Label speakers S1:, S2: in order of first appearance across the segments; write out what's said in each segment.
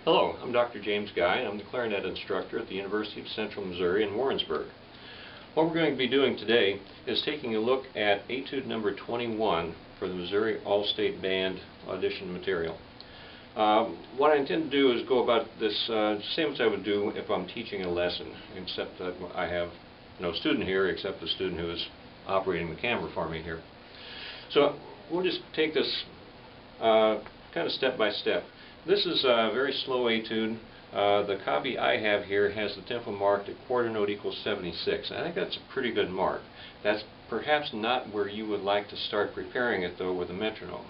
S1: Hello, I'm Dr. James Guy. I'm the clarinet instructor at the University of Central Missouri in Warrensburg. What we're going to be doing today is taking a look at Etude number 21 for the Missouri All-State Band audition material. What I intend to do is go about this same as I would do if I'm teaching a lesson, except that I have no student here except the student who is operating the camera for me here. So we'll just take this kind of step by step. This is a very slow etude. The copy I have here has the tempo marked at quarter note equals 76. I think that's a pretty good mark. That's perhaps not where you would like to start preparing it though with a metronome.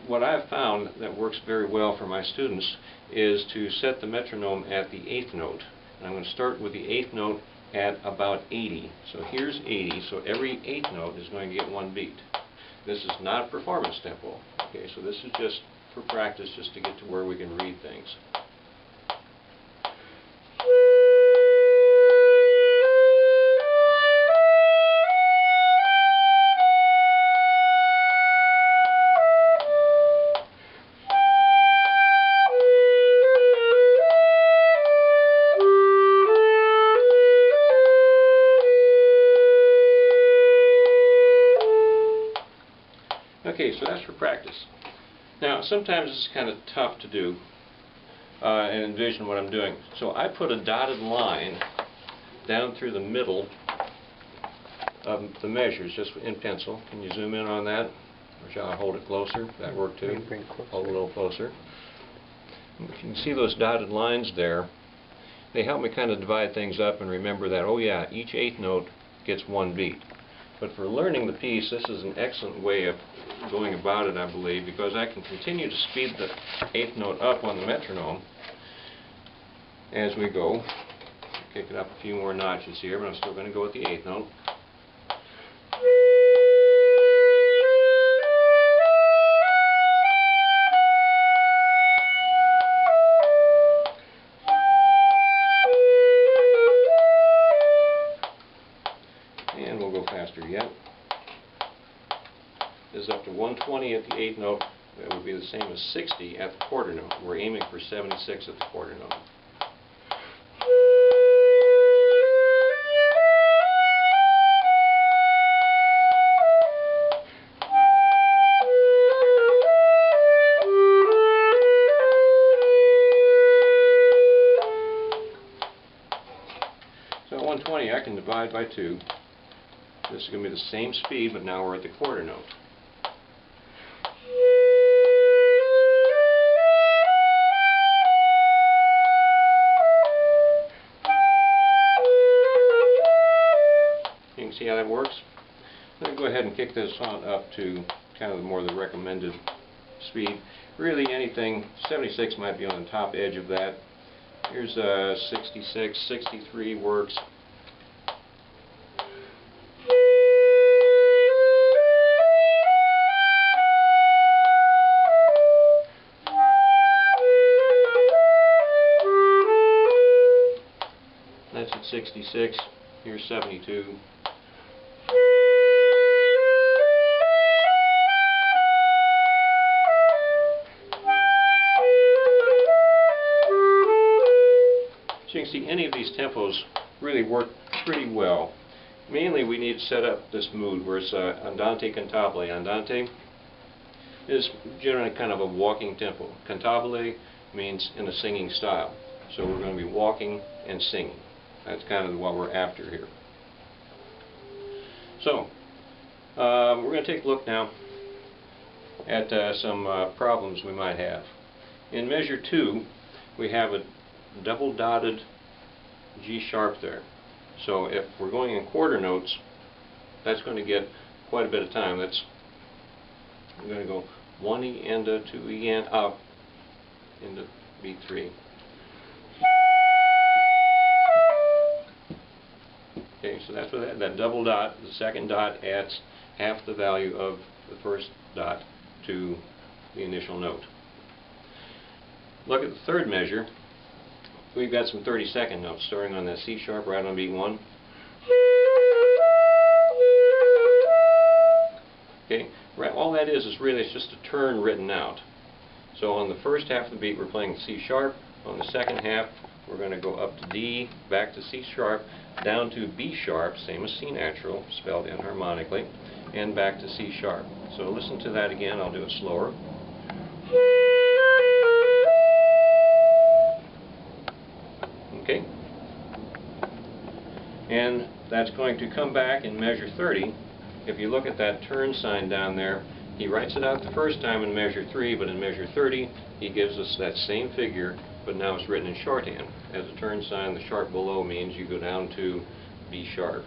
S1: What I've found that works very well for my students is to set the metronome at the 8th note. And I'm going to start with the 8th note at about 80. So here's 80, so every 8th note is going to get one beat. This is not performance tempo. Okay, so this is just for practice, just to get to where we can read things. Okay, so that's for practice. Now, sometimes it's kind of tough to do and envision what I'm doing. So I put a dotted line down through the middle of the measures, just in pencil. Can you zoom in on that? Or shall I hold it closer? That work too? Hold it a little closer. You can see those dotted lines there. They help me kind of divide things up and remember that, oh yeah, each 8th note gets one beat. But for learning the piece, this is an excellent way of going about it, I believe, because I can continue to speed the 8th note up on the metronome as we go. Kick it up a few more notches here, but I'm still going to go with the 8th note. And we'll go faster yet. This is up to 120 at the 8th note. That would be the same as 60 at the quarter note. We're aiming for 76 at the quarter note. So at 120 I can divide by 2. This is going to be the same speed, but now we're at the quarter note. You can see how that works. Let me go ahead and kick this on up to kind of more the recommended speed. Really anything, 76 might be on the top edge of that. Here's 66, 63 works. That's at 66. Here's 72. So you can see any of these tempos really work pretty well. Mainly we need to set up this mood where it's andante cantabile. Andante is generally kind of a walking tempo. Cantabile means in a singing style. So we're going to be walking and singing. That's kind of what we're after here. So we're going to take a look now at some problems we might have. In measure 2 we have a double dotted G sharp there. So if we're going in quarter notes, that's going to get quite a bit of time. I'm going to go 1 E into 2 E and up into beat 3. Okay, so that's what that double dot, the second dot adds half the value of the first dot to the initial note. Look at the third measure. We've got some 32nd notes starting on that C sharp right on beat 1. Okay, right, all that is really it's just a turn written out. So on the first half of the beat we're playing C sharp. On the second half we're going to go up to D, back to C sharp, down to B sharp, same as C natural, spelled enharmonically, and back to C sharp. So listen to that again. I'll do it slower. Okay. And that's going to come back in measure 30. If you look at that turn sign down there, he writes it out the first time in measure 3, but in measure 30 he gives us that same figure, but now it's written in shorthand. As a turn sign, the sharp below means you go down to B sharp.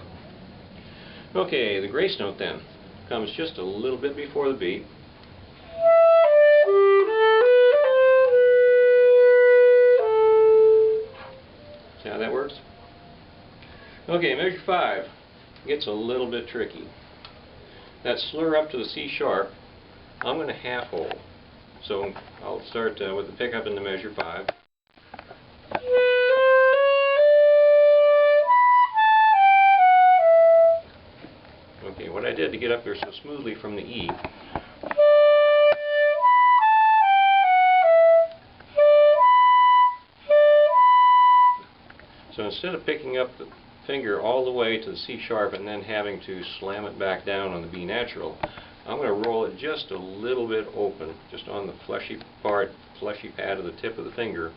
S1: Okay, the grace note then comes just a little bit before the beat. See how that works? Okay, measure 5 gets a little bit tricky. That slur up to the C sharp, I'm going to half hold. So I'll start with the pickup in the measure 5. Okay, what I did to get up there so smoothly from the E, so instead of picking up the finger all the way to the C sharp and then having to slam it back down on the B natural, I'm going to roll it just a little bit open, just on the fleshy pad of the tip of the finger,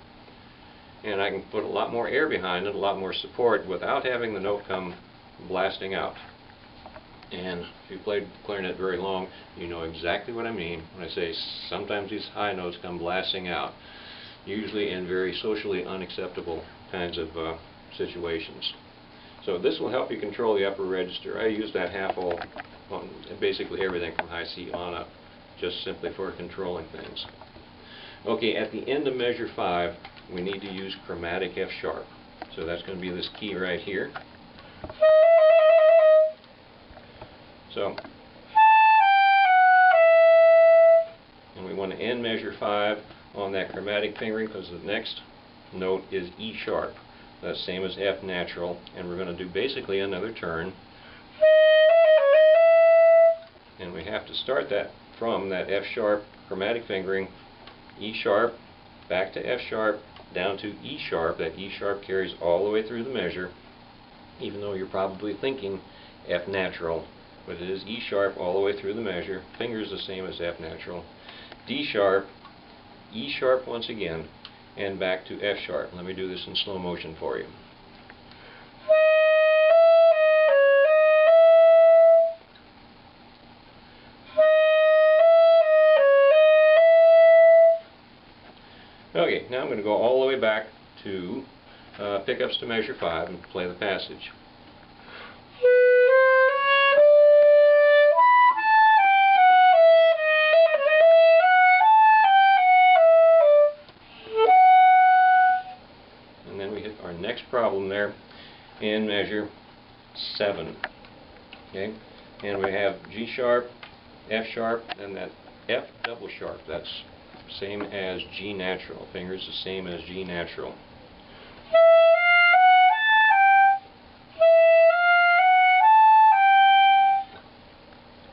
S1: and I can put a lot more air behind it, a lot more support, without having the note come blasting out. And if you played clarinet very long, you know exactly what I mean when I say sometimes these high notes come blasting out, usually in very socially unacceptable kinds of situations. So this will help you control the upper register. I use that half hole on basically everything from high C on up, just simply for controlling things. Okay, at the end of measure 5, we need to use chromatic F sharp. So that's going to be this key right here. So, and we want to end measure 5 on that chromatic fingering because the next note is E sharp. That's same as F natural, and we're going to do basically another turn. And we have to start that from that F sharp chromatic fingering, E sharp, back to F sharp, down to E sharp. That E sharp carries all the way through the measure, even though you're probably thinking F natural, but it is E sharp all the way through the measure. Finger is the same as F natural. D sharp, E sharp once again, and back to F sharp. Let me do this in slow motion for you. Okay, now I'm going to go all the way back to pickups to measure 5 and play the passage. And then we hit our next problem there in measure 7. Okay, and we have G sharp, F sharp, and that F double sharp. That's same as G natural. Fingers the same as G natural.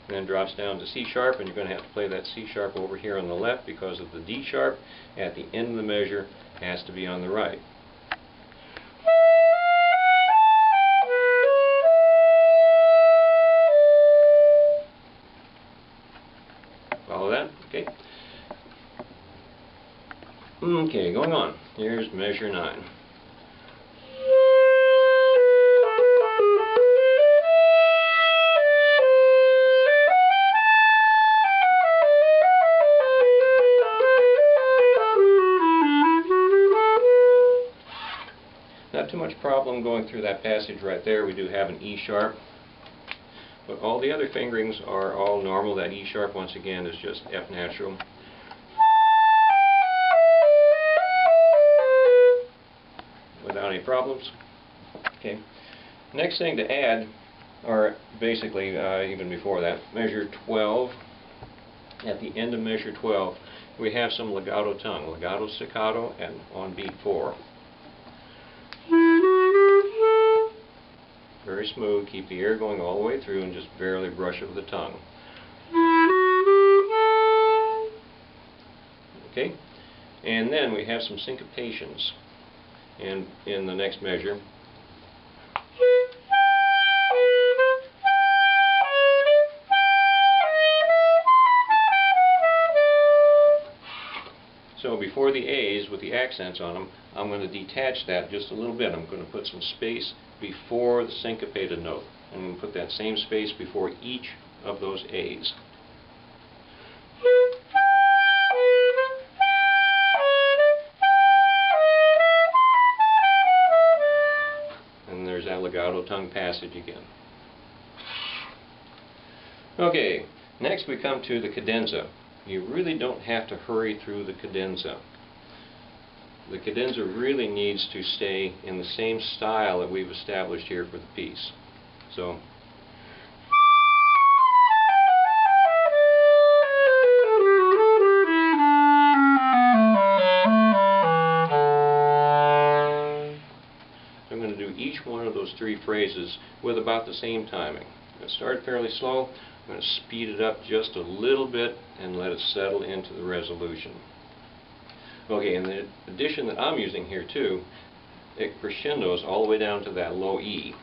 S1: And then drops down to C sharp, and you're going to have to play that C sharp over here on the left because of the D sharp at the end of the measure has to be on the right. Follow that? Okay. Okay, going on. Here's measure 9. Not too much problem going through that passage right there. We do have an E sharp, but all the other fingerings are all normal. That E sharp once again is just F natural. Without any problems. Okay. Next thing to add, or basically even before that, measure 12. At the end of measure 12, we have some legato tongue, legato staccato, and on beat 4. Very smooth. Keep the air going all the way through and just barely brush over the tongue. Okay? And then we have some syncopations in the next measure. So before the A's with the accents on them, I'm going to detach that just a little bit. I'm going to put some space before the syncopated note. I'm going to put that same space before each of those A's. And there's that legato tongue passage again. Okay, next we come to the cadenza. You really don't have to hurry through the cadenza. The cadenza really needs to stay in the same style that we've established here for the piece. So, I'm going to do each one of those three phrases with about the same timing. I'm going to start fairly slow. I'm going to speed it up just a little bit and let it settle into the resolution. Okay, and the addition that I'm using here too, it crescendos all the way down to that low E.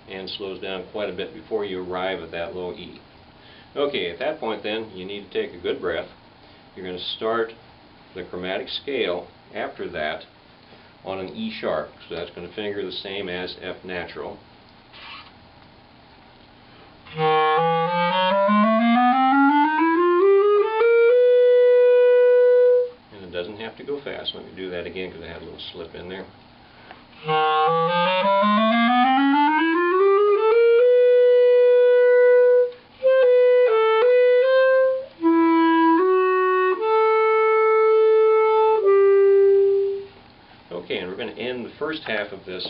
S1: And slows down quite a bit before you arrive at that low E. Okay, at that point then, you need to take a good breath. You're going to start the chromatic scale after that on an E sharp. So that's going to finger the same as F natural. And it doesn't have to go fast. Let me do that again because I had a little slip in there. Okay, and we're going to end the first half of this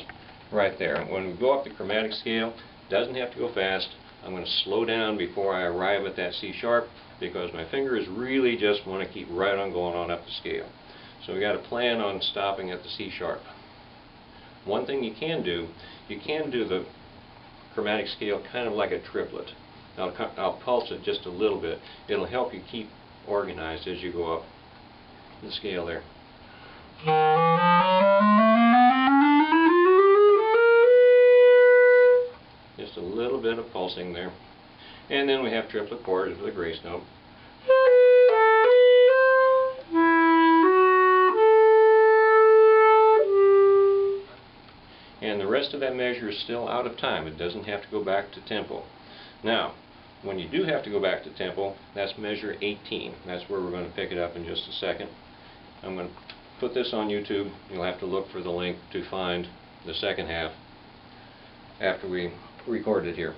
S1: right there. When we go up the chromatic scale, it doesn't have to go fast. I'm going to slow down before I arrive at that C sharp because my fingers really just want to keep right on going on up the scale. So we got to plan on stopping at the C sharp. One thing you can do the chromatic scale kind of like a triplet. I'll pulse it just a little bit. It'll help you keep organized as you go up the scale there. Just a little bit of pulsing there. And then we have triplet chords with a grace note. And the rest of that measure is still out of time. It doesn't have to go back to tempo. Now, when you do have to go back to tempo, that's measure 18. That's where we're going to pick it up in just a second. I'm going to put this on YouTube. You'll have to look for the link to find the second half after we record it here.